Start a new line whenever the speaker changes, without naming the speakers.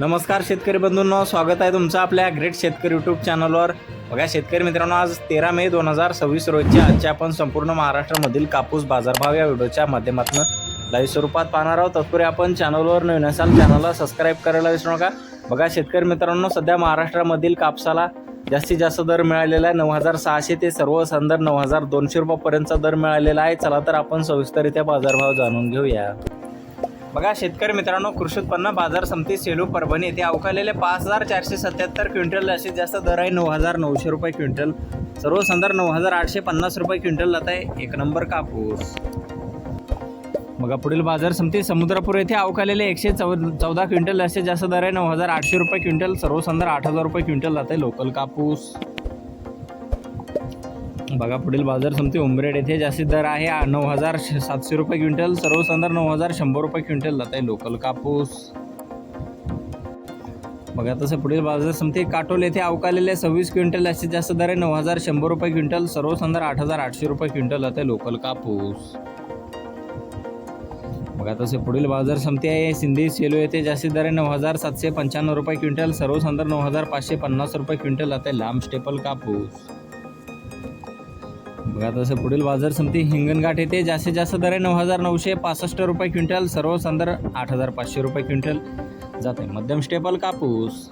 नमस्कार शेतकरी बंधूंनो, स्वागत आहे तुमचं आपल्या ग्रेट शेतकरी यूट्यूब चॅनलवर. बघा शेतकरी मित्रांनो, आज 13 मे 2026 रोजच्या आजच्या आपण संपूर्ण महाराष्ट्रामधील कापूस बाजारभाव या व्हिडिओच्या माध्यमातून लाईव्ह स्वरूपात पाहणार आहोत. तत्पूर्वी आपण चॅनलवर नवीन असाल चॅनलला सबस्क्राईब करायला विसरू नका. बघा शेतकरी मित्रांनो, सध्या महाराष्ट्रामधील कापसाला जास्तीत जास्त दर मिळालेला आहे 9,600 ते सर्वसाधारण 9,200 रुपयापर्यंतचा दर मिळालेला आहे. चला तर आपण सविस्तररित्या बाजारभाव जाणून घेऊया. बघा शेतकरी मित्रांनो, कृषी उत्पन्न बाजार समिती सेलू परभणी येथे अवकालेले 5,477 क्विंटल जास्तीत जास्त दर आहे 9,900 रुपये क्विंटल. सर्वसाधारण 9,850 रुपये क्विंटल जात आहे एक नंबर कापूस. बघा पुढील बाजार समिती समुद्रपूर येथे अवकालेले 114 क्विंटल जास्तीत जास्त दर आहे 9,800 रुपये क्विंटल. सर्वसाधारण 8,000 रुपये क्विंटल जात आहे लोकल कापूस. बघा पुढील बाजार समिती उमरेड येथे जास्तीत दर आहे 9,700 रुपये क्विंटल. सर्वसाधारण 9,100 रुपये क्विंटल जात आहे लोकल कापूस. बघा तसं पुढील बाजार समिती काटोल येथे अवकालेले 26 क्विंटल जास्तीत जास्त दर आहे 9,100 रुपये क्विंटल. सर्वसाधारण 8,800 रुपये क्विंटल जात आहे लोकल कापूस. बघा तसे पुढील बाजार समिती आहे सिंधी सेलू येथे जास्तीत दर आहे 9,795 रुपये क्विंटल. सर्वसाधारण 9,550 रुपये क्विंटल जात आहे लांब स्टेपल कापूस. बघा तसं पुढील बाजार समिती हिंगणघाट येथे जास्तीत जास्त दर आहे 9,965 रुपये क्विंटल. सर्वसाधारण 8,500 रुपये क्विंटल जात आहे मध्यम स्टेपल कापूस.